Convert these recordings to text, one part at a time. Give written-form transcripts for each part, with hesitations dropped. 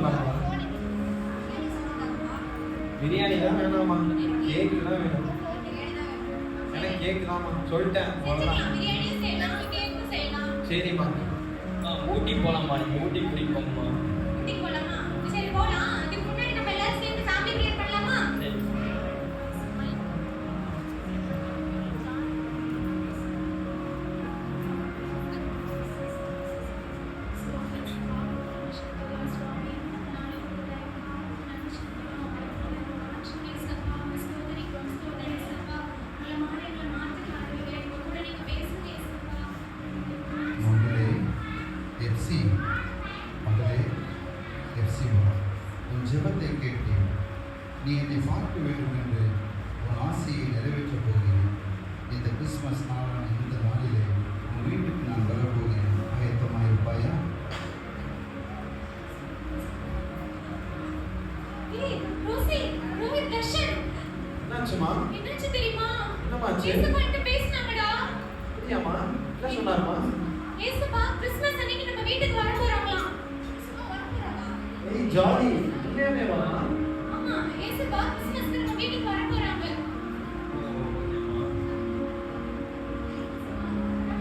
பண்ணலாமா? பிரியாணி தான் வேணாமா, கேக்கு தான் வேணும். எனக்கு கேக்கு தான்மா சொல்லிட்டேன். சரிம்மா. ஊட்டி போலாமா? நீங்க ஊட்டி பிடிக்குமா? உன் ஜெபத்தை கேட்டேன். நீ என்னை பார்க்க வேண்டும் என்று உன் ஆசையை நிறைவேற்றப் போகிறேன். இந்த கிறிஸ்துமஸ் நாளான இந்த நாளிலே உன் வீட்டுக்கு நான் வரப்போகிறேன். ஆயத்தமாயிருப்பாயா? என்னாச்சுமா? என்னாச்சு தெரியுமா? என்னமாச்சு? ஏசப்பா கிட்ட பேசினாங்கடா. அப்படியாமா? என்ன சொன்னாருமா? ஏசப்பா கிறிஸ்மஸ் அன்னைக்கு நம்ம வீட்டுக்கு வர போறாங்களாம். வர போறாங்க. ஏய் ஜாலி, உண்மையாவே வா. ஆமா, ஏசப்பா கிறிஸ்மஸ்க்கு நம்ம வீட்டுக்கு வர போறாங்க.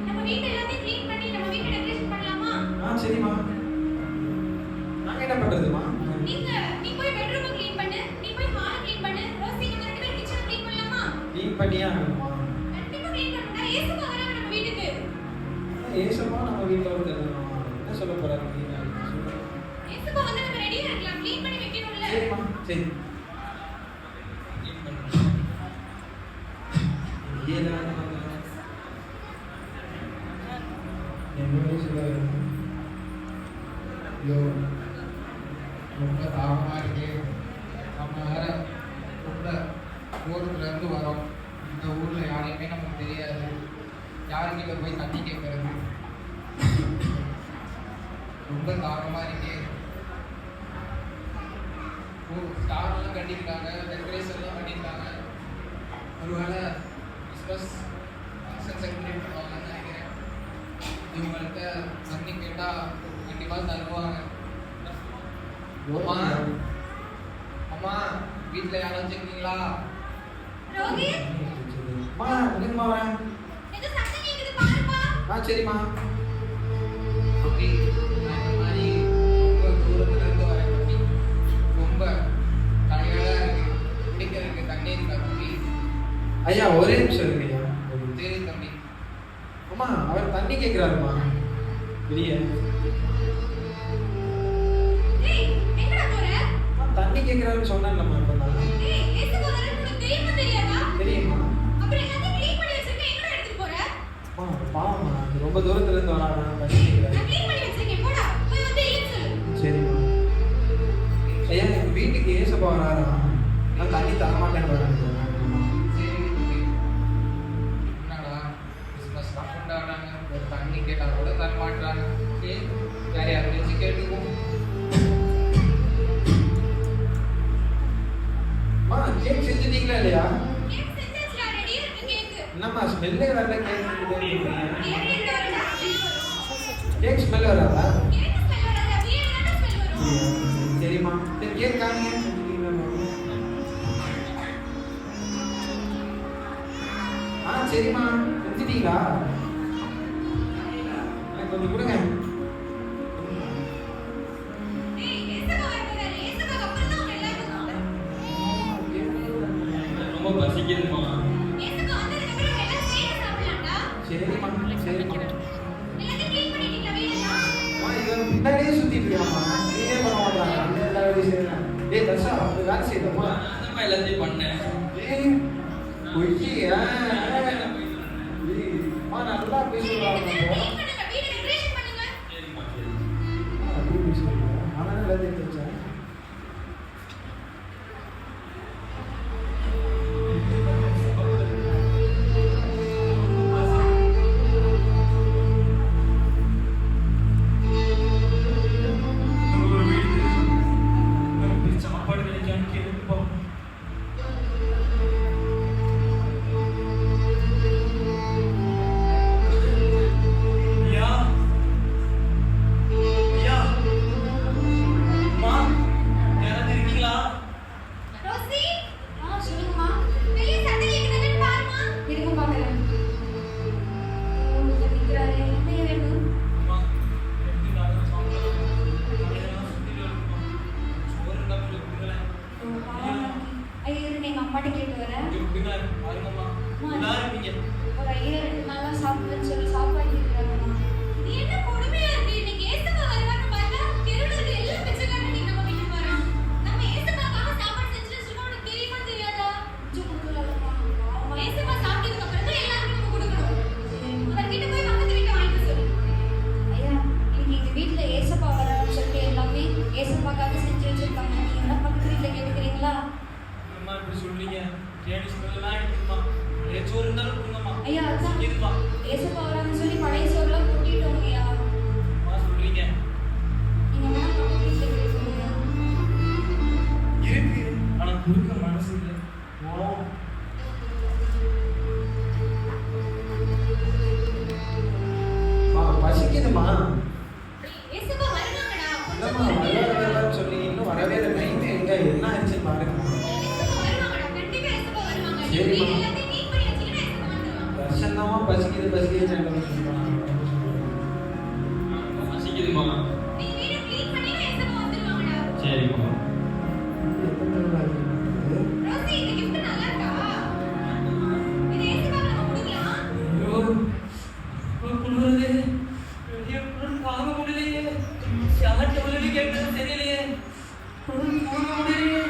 நம்ம வீட்டை எல்லாத்தையும் க்ளீன் பண்ணி நம்ம வீட்டை டெக்கரேஷன் பண்ணலாமா? சரிம்மா. நாங்க என்ன பண்றதுமா? நீ போய் பெட்ரூமை க்ளீன் பண்ணு, நீ போய் ஹாலை க்ளீன் பண்ணு, ரோசி நீங்க ரெண்டு பேரும் கிச்சனை க்ளீன் பண்ணலாமா? க்ளீன் பண்ணியா ஆகணுமா? கண்டிப்பா க்ளீன் பண்ணணும்டா. ஏசப்பா வராங்க நம்ம வீட்டுக்கு. ஏசப்பா நம்ம வீட்டுல வந்து என்ன சொல்ல போறாரு? ஏசப்பா வந்து நம்ம ரெடியா இருக்கலாம், க்ளீன் பண்ணி வைக்கணும்ல. சரிம்மா, சரி. ரொம்ப தாகமாக இருக்கு. நம்ம வேற ரொம்ப தூரத்துலேருந்து வரோம். இந்த ஊரில் யாரையுமே நமக்கு தெரியாது. யாருக்கிட்ட போய் தண்ணி கேட்கறது? ரொம்ப தாகமாக இருக்கு. ஸ்டார்லாம் கட்டியிருக்காங்க, டெக்கரேஷன்லாம் பண்ணியிருக்காங்க. ஒருவேளை கிறிஸ்மஸ் ஃபங்க்ஷன் செலிப்ரேட் பண்ணுவாங்கன்னு நினைக்கிறேன். இவங்கள்ட்ட தண்ணி கேட்டால் கண்டிப்பாக தருவாங்க. அம்மா, அம்மா வீட்டில் யாராச்சும் இருக்கீங்களா? ரோஹித், அம்மா எங்கம்மா வரேன்? ஏதோ சத்தம் கேக்குது பாருப்பா. சரிம்மா. அப்படி நான் இந்த மாதிரி ரொம்ப தூரத்துலேருந்து வரேன். அப்படி ரொம்ப டயர்டாக இருக்கு. குடிக்கிறதுக்கு தண்ணி இருக்கா தம்பி? ஐயா ஒரே நிமிஷம் இருக்கு ஐயா. சரி தம்பி. அம்மா அவர் தண்ணி கேட்கிறாருமா வெளியே. ஏய், எங்கடா போற? தண்ணி கேட்கிறாருன்னு சொன்னேன்லம்மா. இப்போ நான் ஏய், ஏசப்பா வரேன்னு உனக்கு தெரியுமா தெரியாதா? தெரியுமா? அப்புறம் எல்லாத்தையும் க்ளீன் பண்ணி வச்சிருக்க, எங்கடா எடுத்துட்டு போற? அம்மா பாவம்மா, ரொம்ப தூரத்துல இருந்து வரானா, தண்ணி கேட்கிறாரு. நான் க்ளீன் பண்ணி வச்சிருக்கேன், போடா போய் வந்து இல்லைன்னு சொல்லு. சரிம்மா. ஐயா எங்க வீட்டுக்கு ஏசப்பா வராரா? நான் தண்ணி தரமாட்டேன்னு வரேன். சரி தம்பி. என்னடா கிறிஸ்மஸ்லாம் கொண்டாடுறாங்க, ஒரு தண்ணி கேட்டால் கூட தர மாட்டாங்க. சரி வேற யாரையாச்சும் கேட்டுக்குவோம். கேக் செஞ்சுட்டீங்களா இல்லையா? கேக் செஞ்சாச்சுடா, ரெடியா இருக்கு கேக். என்னம்மா ஸ்மெல்லே வரல கேக் செஞ்சுட்டீங்க. கேக் வராதா? கேக் ஸ்மெல் வராதா? கேக் ஸ்மெல் வராதா? பிரியாணி தான ஸ்மெல் வரும். சரிம்மா. சரி கேக் காமிங்க. செஞ்சுட்டீங்களா? சரிம்மா செஞ்சுட்டீங்களா? எனக்கு கொஞ்சம் கொடுங்க. ஏய், ஏசப்பா வரப்போறாரு. ஏசப்பாக்கு அப்புறம் தான் அவங்க எல்லாரும். ரொம்ப பசிக்குதுமா. ஏசப்பா வந்ததுக்கு அப்புறம் எல்லாம் சேர்ந்து சாப்பிடலாம்டா. சரிம்மா, சரிம்மா. எல்லாத்தையும் க்ளீன் பண்ணிட்டீங்களா வீடெல்லாம்? இவன் பின்னாடியே சுத்திட்டு இருக்காமா, நீயே பண்ண மாட்டாங்க. அந்த எல்லா வேலையும் செய்யலாம். டேய் தர்ஷா, அந்த வேலை செய்தோமா? நான் தான் எல்லாத்தையும் பண்ணேன். ஏய் பொய்யா? நல்லா பேசுவாங்க. க்ளீன் பண்ணுங்க, வீடை டெக்கரேஷன் பண்ணுங்க. சரிம்மா சரி. அப்படி பேசுவாங்க. ஆனால் எல்லாத்தையும் தெரிஞ்சேன். சாப்பாடு கிடைக்கான்னு கேட்டுப்போம். ஐயா அதான் பசிக்குதுமா. ஏசப்பா வரான்னு சொல்லி பழைய சோறுலாம் கொட்டிட்டோம் ஐயா. அம்மா சொல்றீங்க. நீங்க வேணா பக்கத்து வீட்டுல போய் சொல்லுங்க. இருக்கு. ஆனா கொடுக்க மனசு இல்லை. ஓ. பசிக்குதுமா. ஏசப்பா வருவாங்கடா. என்னம்மா வரலான்னு சொல்லி இன்னும் வரவே இல்லை. டைம் எங்க என்ன ஆச்சு பாருங்கம்மா. ஏசப்பா வருவாங்கடா. கண்டிப்பா ஏசப்பா வருவாங்க. நீ சரிம்மா. வீடு எல்லாத்தையும் நீட் பண்ணி வச்சீங்கன்னா ஏசப்பா வந்துருவாங்க. வருஷம்தாம்மா பசிக்குது சொல்லுவாங்க. பசிக்குதுமா. நீங்க வீடு க்ளீன் பண்ணினா ஏசப்பா வந்துருவாங்கடா. சரிம்மா. ரோசி இந்த gift நல்லா இருக்கா? இது ஏசப்பா நம்ம கொடுக்கலாம். ஐயோ. குளிருது. வெளியே குளிர் தாங்க முடியலையே. யார்கிட்ட உதவி கேட்கறது தெரியலையே. குளிர் தாங்க முடியலையே.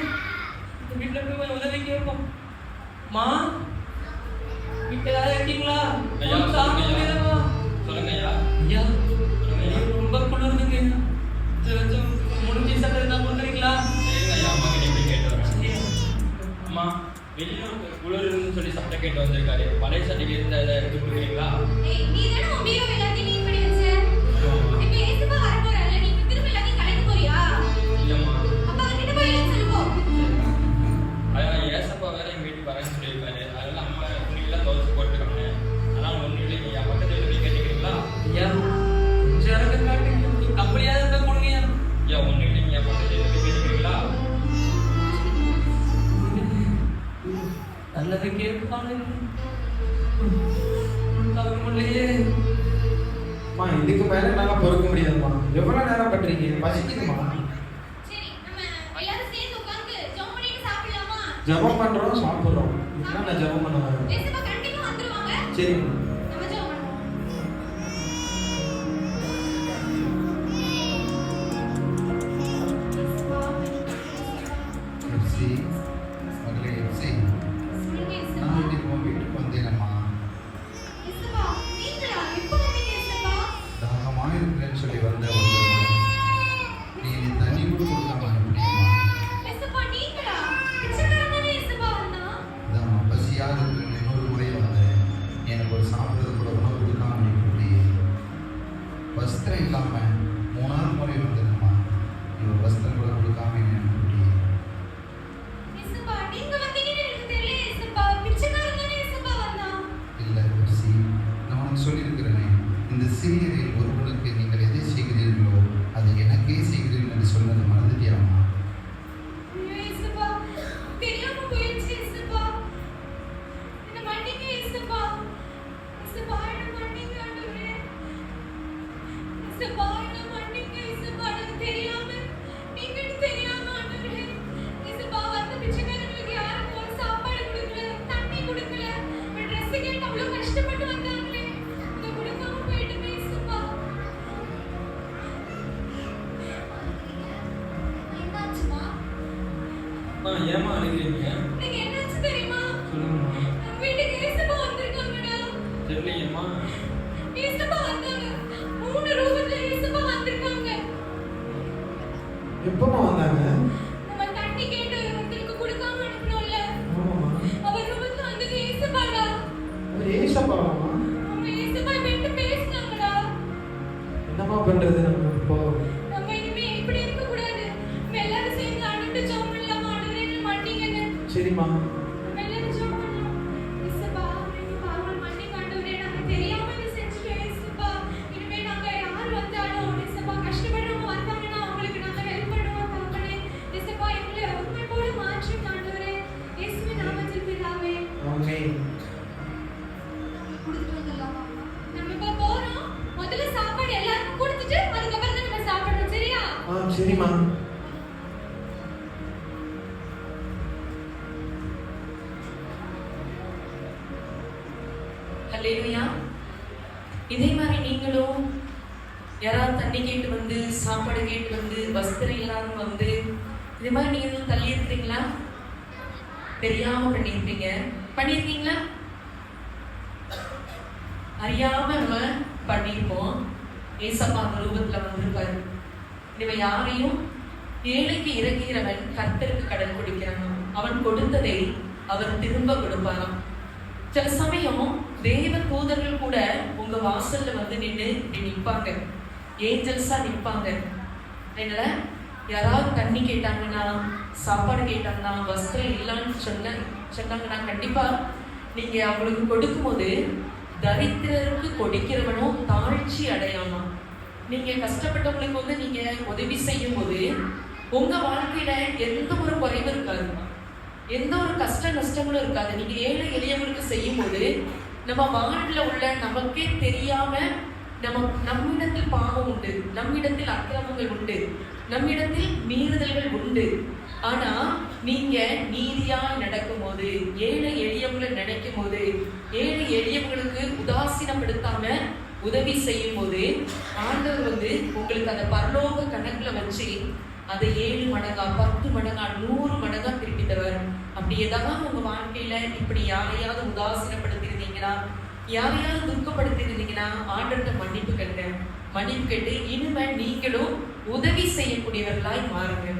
இந்த வீட்டுல போய் உதவி கேட்போம். மா வீட்டுல யாராவது இருக்கீங்களா? ஐயா, குளிர் தாங்க முடியலம்மா. சொல்லுங்க ஐயா. ஐயா வெளியே ரொம்ப குளிருதுங்க. கொஞ்சம் முடிஞ்சு சட்டை இருந்தா கொடுக்குறீங்களா? சரிங்க ஐயா, அம்மா கிட்ட போய் கேட்டு வரேன். சரியா? அம்மா வெளியூர் குளிர்னு சொல்லி சட்டை கேட்டு வந்திருக்காரு. பழைய சட்டைக்கு இருந்தா எதாவது எடுத்து கொடுக்குறீங்களா? ஏய் நீ தான உன் பீரோ எல்லாத்தையும் நீட் பண்ணி வச்ச. இப்போ ஏசப்பா வர போறாரு. நீ இப்ப திரும்ப எல்லாத்தையும் கலந்து போறியா? இல்லம்மா. அப்பா கிட்ட போய் இல்லன்னு சொல்லு போ. அதான் ஏசப்பா வேற எங்க வீட்டுக்கு வரேன்னு சொல்லியிருக்காரு. அதனால அம்மா துணியெல்லாம் துவைச்சு போட்டுருக்காங்க. அதனால ஒன்றும் இல்லைங்க ஐயா, பக்கத்து வீட்டுல போய் கேட்டுக்கிறீங்களா? ஐயா கொஞ்சம் இறக்க காட்டுங்க. கம்பெனியாவது இருந்தா கொடுங்க. ஐயா ஒன்றும் இல்லைங்க ஐயா, பக்கத்து வீட்டுல போய் கேட்டுக்கிறீங்களா? நல்லது கேட்பாங்க. தவிர முடியலையே. அம்மா இதுக்கு மேல என்னால பொறுக்க முடியாதும்மா. எவ்வளவு நேரம் பண்றீங்க? பசிக்குதுமா. சரி நம்ம எல்லாரும் சேர்ந்து உட்கார்ந்து ஜெபம் பண்ணிட்டு சாப்பிடலாமா? ஜெபம் பண்றோம் சாப்பிடுறோம். இதுதான் நான் ஜெபம் பண்ண வரேன். ஏசப்பா கண்டிப்பா வந்துருவாங்க. சரிம்மா. நம்ம ஜெபம் பண்ணுவோம். ஏசப்பா, எஃப்சி மகளே எஃப்சி, சொல்லுங்க ஏசப்பா. நான் இன்னைக்கு உன் வீட்டுக்கு வந்தேனம்மா. ஏசப்பா, நீங்களா? எப்போ வந்தீங்க ஏசப்பா? தாகமாக இருக்கிறேன்னு சொல்லி வந்த ஒரு நீ தண்ணி கூட கொடுக்காம அனுப்பினியம்மா. ஏசப்பா, நீங்களா? பிச்சைக்காரன் தானே ஏசப்பா வந்தான்? இதான் பசியாக இருக்கிறேன். இன்னொரு முறை வந்தேன். எனக்கு ஒரு சாப்பிட்றது கூட உணவு கொடுக்காம அனுப்பிட்டியே. வஸ்திரம் இல்லாமல் 3ஆவது முறை வந்தேனம்மா. நீ ஒரு வஸ்திரம் கூட கொடுக்காம என்னை அனுப்பிட்டியே. ஏசப்பா, நீங்க வந்தீங்கன்னு எனக்கு தெரியல ஏசப்பா. பிச்சைக்காரன் தானே ஏசப்பா வந்தான்? இல்லை எஃப்சி, நான் உனக்கு சொல்லியிருக்கிறேனே, இந்த சிறியரில் ஒருவனுக்கு நீங்கள் எதை செய்கிறீர்களோ அதை எனக்கே செய்கிறீர்கள் என்று சொன்னதை மறந்துட்டியாமா? ஐயோ ஏசப்பா, தெரியாம போயிடுச்சு ஏசப்பா. என்னை மன்னிங்க ஏசப்பா. ஏசப்பா, என்னை மன்னிங்க ஆண்டவரே. ஏசப்பா, என்னை மன்னிங்க ஏசப்பா. எனக்கு தெரியாம, நீங்கன்னு தெரியாம ஆண்டவரே. ஏசப்பா, வந்த பிச்சைக்காரங்களுக்கு யாருக்கும் ஒரு சாப்பாடு கொடுக்கல, தண்ணி கொடுக்கல, ஒரு ட்ரெஸ் கேட்டு அவ்வளோ கஷ்டப்பட்டு வந்தாங்களே. இதை கொடுக்காம போயிட்டுமே ஏசப்பா. என்னாச்சுமா? அம்மா ஏமா அழுகிறீங்க? நீங்க என்னாச்சு தெரியுமா? சொல்லுங்கம்மா. நம்ம வீட்டுக்கு ஏசப்பா வந்திருக்காங்கடா. தெரியலையேம்மா. ஏசப்பா வந்தாங்க. 3 ரூபத்துல ஏசப்பா வந்திருக்காங்க. எப்பமா வந்தாங்க? நம்ம தண்ணி கேட்டு ஒருத்தருக்கு கொடுக்காம அனுப்பணும்ல. ஆமாம்மா. அவர் ரூபத்துல வந்தது ஏசப்பாடா. ஏசப்பாவாம்மா. நம்ம ஏசப்பா கிட்ட பேசினாங்கடா. என்னம்மா பண்றது நம்ம இப்போ? நம்ம இனிமே இப்படி இருக்க கூடாது. நம்ம எல்லாரும் சேர்ந்து அனுப்பிட்டு ஜெபம் பண்ணலாமா? ஆண்டவரே என்னை மன்னிங்கன்னு. சரிம்மா. நம்ம எல்லாரும் ஜெபம் பண்ணலாம். ஏசப்பா, எங்க பாவங்கள் மன்னிங்க ஆண்டவரே. நாங்க தெரியாம இதை செஞ்சுட்டோம் ஏசப்பா. இனிமே நாங்க யார் வந்தாலும் ஏசப்பா கஷ்டப்படுறவங்க வந்தாங்கன்னா அவங்களுக்கு நாங்க ஹெல்ப் பண்ணுவோம் தகப்பனே. ஏசப்பா, எங்களை உண்மை போல மாற்றுங்க ஆண்டவரே. இயேசுவின் நாமத்தில் பிதாவே. ஆமென். கொடுத்துட்டு வந்துடலாமா? நம்ம இப்ப போறோம். முதல்ல சாப்பாடு எல்லாருக்கும் கொடுத்துட்டு அதுக்கப்புறம் தான் நம்ம சாப்பிடணும். சரியா? சரிம்மா. ஹல்லேலூயா. இதே மாதிரி நீங்களும் யாராவது தண்ணி கேட்டு வந்து, சாப்பாடு கேட்டு வந்து, வஸ்திரம் இல்லாம வந்து, இதே மாதிரி நீங்க எதுவும் தள்ளி இருக்கிறீங்களா? தெரியாம பண்ணியிருப்பீங்க. பண்ணியிருக்கீங்களா? அறியாம நம்ம பண்ணியிருப்போம். ஏசப்பா அந்த ரூபத்துல வந்திருப்பாரு. இவன் யாரையும் ஏழைக்கு இறக்கிறவன் கர்த்தருக்கு கடன் கொடுக்கிறான். அவன் கொடுத்ததை அவர் திரும்ப கொடுப்பாராம். சில சமயம் தேவ தூதர்கள் கூட உங்க வாசல்ல வந்து நின்று நிற்பாங்க, ஏஞ்சல்ஸா நிற்பாங்க. என்னல யாராவது தண்ணி கேட்டாங்கன்னா, சாப்பாடு கேட்டாங்கன்னா, வஸ்திரம் இல்லைன்னு சொன்னாங்கன்னா கண்டிப்பா நீங்க அவங்களுக்கு கொடுக்கும்போது தரித்திரருக்கு கொடுக்கிறவனோ தாழ்ச்சி அடையாமா. நீங்க கஷ்டப்பட்டவங்களுக்கு வந்து நீங்க உதவி செய்யும் போது உங்க வாழ்க்கையில எந்த ஒரு குறைவும் இருக்காது, எந்த ஒரு கஷ்ட நஷ்டங்களும் இருக்காது. நீங்க ஏழை எளியவங்களுக்கு செய்யும் போது நம்ம வாழ்வில் உள்ள நமக்கே தெரியாம நம்மிடத்தில் பாவம் உண்டு, நம்மிடத்தில் அக்கிரமங்கள் உண்டு, நம்மிடத்தில் மீறுதல்கள் உண்டு. ஆனா நீங்க நீதியா நடக்கும் போது, ஏழை எளியவங்களை நினைக்கும் போது, ஏழை எளியவங்களுக்கு உதாசீனப்படுத்தாம உதவி செய்யும் போது ஆண்டவர் வந்து உங்களுக்கு அந்த பரலோக கணக்குல வச்சு அதை 7 மடங்கா 10 மடங்கா 100 மடங்கா திருப்பி தருவார். அப்படி ஏதாவது உங்க வாழ்க்கையில இப்படி யாரையாவது உதாசீனப்படுத்திருந்தீங்கன்னா, யாரையாவது துக்கப்படுத்திருந்தீங்கன்னா ஆண்டவர்கிட்ட மன்னிப்பு கேட்டு இனிமேல் நீங்களும் உதவி செய்யக்கூடியவர்களாய் மாறுங்க.